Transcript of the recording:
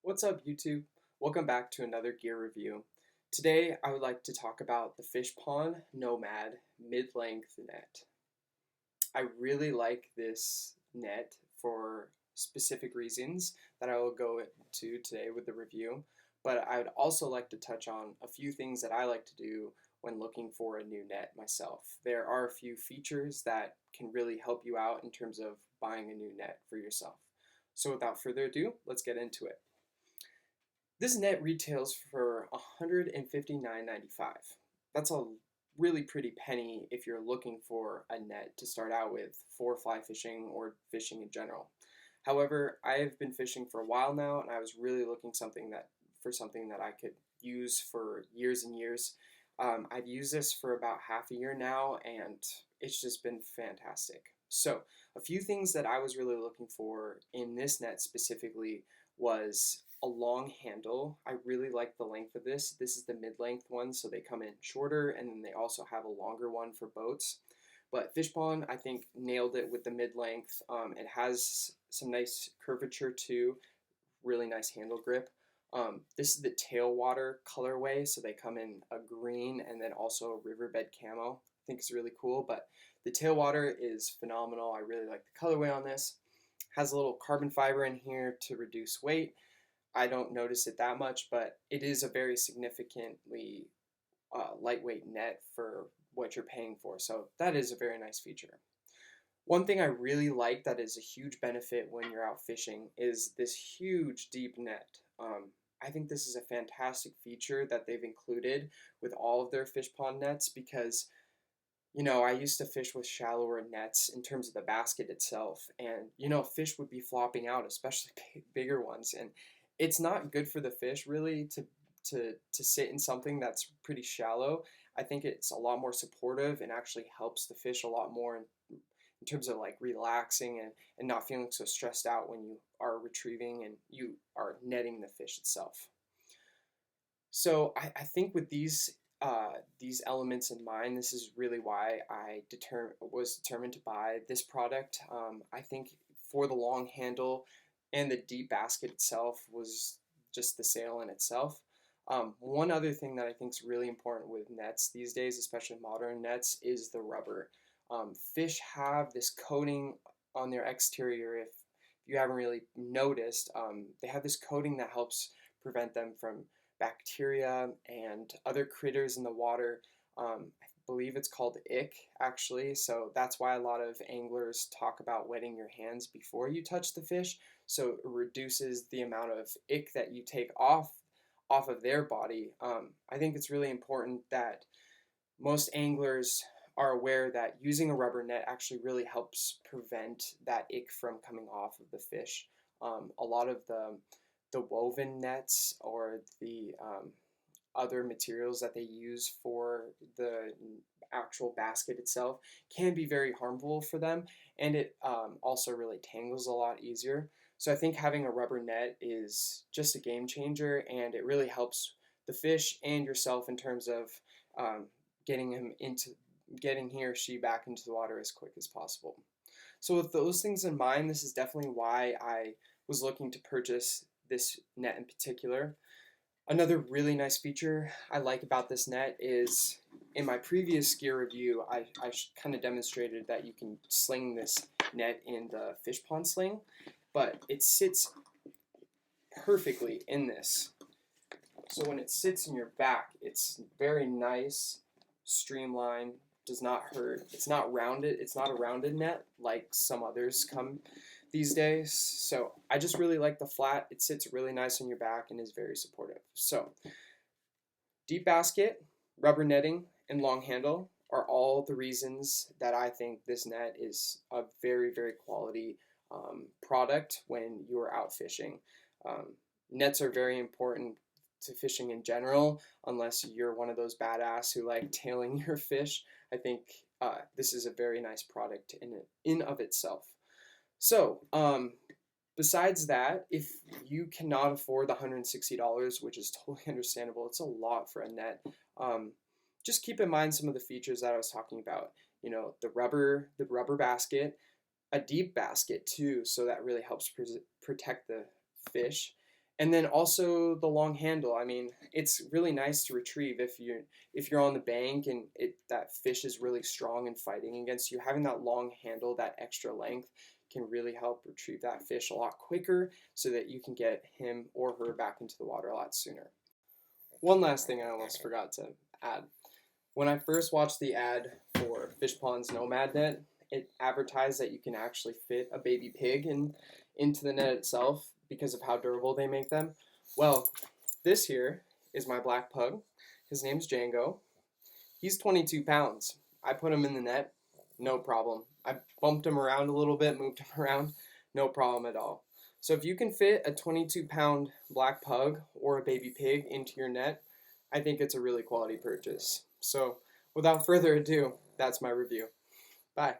What's up, YouTube? Welcome back to another gear review. Today, I would like to talk about the Fishpond Nomad Mid-Length Net. I really like this net for specific reasons that I will go into today with the review, but I would also like to touch on a few things that I like to do when looking for a new net myself. There are a few features that can really help you out in terms of buying a new net for yourself. So without further ado, let's get into it. This net retails for $159.95. That's a really pretty penny if you're looking for a net to start out with for fly fishing or fishing in general. However, I have been fishing for a while now, and I was really looking for something that I could use for years and years. I've used this for about half a year now, and it's just been fantastic. So, a few things that I was really looking for in this net specifically was a long handle. I really like the length of this. This is the mid-length one, so they come in shorter, and then they also have a longer one for boats. But Fishpond, I think, nailed it with the mid-length. It has some nice curvature too, really nice handle grip. This is the tailwater colorway, so they come in a green and then also a riverbed camo. I think it's really cool, but the tailwater is phenomenal. I really like the colorway on this. Has a little carbon fiber in here to reduce weight. I don't notice it that much, but it is a very significantly lightweight net for what you're paying for. So that is a very nice feature. One thing I really like that is a huge benefit when you're out fishing is this huge deep net. I think this is a fantastic feature that they've included with all of their fish pond nets because I used to fish with shallower nets in terms of the basket itself, and fish would be flopping out, especially bigger ones, and it's not good for the fish really to sit in something that's pretty shallow. I think it's a lot more supportive and actually helps the fish a lot more in terms of like relaxing and not feeling so stressed out when you are retrieving and you are netting the fish itself. So I think with these elements in mind, this is really why I was determined to buy this product. I think for the long handle and the deep basket itself was just the sale in itself. One other thing that I think is really important with nets these days, especially modern nets, is the rubber. Fish have this coating on their exterior. If you haven't really noticed, they have this coating that helps prevent them from bacteria and other critters in the water. I believe it's called ick, actually. So that's why a lot of anglers talk about wetting your hands before you touch the fish. So it reduces the amount of ick that you take off of their body. I think it's really important that most anglers are aware that using a rubber net actually really helps prevent that ick from coming off of the fish. A lot of the woven nets or the other materials that they use for the actual basket itself can be very harmful for them, and it also really tangles a lot easier. So I think having a rubber net is just a game changer, and it really helps the fish and yourself in terms of getting he or she back into the water as quick as possible. So with those things in mind, this is definitely why I was looking to purchase this net in particular. Another really nice feature I like about this net is in my previous gear review, I kind of demonstrated that you can sling this net in the fish pond sling, but it sits perfectly in this. So when it sits in your back, it's very nice, streamlined, does not hurt. It's not rounded. It's not a rounded net like some others come these days. So I just really like the flat. It sits really nice on your back and is very supportive. So deep basket, rubber netting, and long handle are all the reasons that I think this net is a very, very quality product when you're out fishing. Nets are very important to fishing in general, unless you're one of those badass who like tailing your fish. I think this is a very nice product in of itself. So, besides that, if you cannot afford the $160, which is totally understandable, it's a lot for a net. Just keep in mind some of the features that I was talking about. The rubber basket, a deep basket too, so that really helps protect the fish. And then also the long handle. I mean, it's really nice to retrieve if you're on the bank and that fish is really strong and fighting against you. Having that long handle, that extra length, can really help retrieve that fish a lot quicker so that you can get him or her back into the water a lot sooner. One last thing I almost forgot to add. When I first watched the ad for Fishpond's Nomad Net, it advertised that you can actually fit a baby pig into the net itself because of how durable they make them. Well, this here is my black pug. His name's Django. He's 22 pounds. I put him in the net, no problem. I bumped him around a little bit, moved him around, no problem at all. So if you can fit a 22-pound black pug or a baby pig into your net, I think it's a really quality purchase. So without further ado, that's my review. Bye.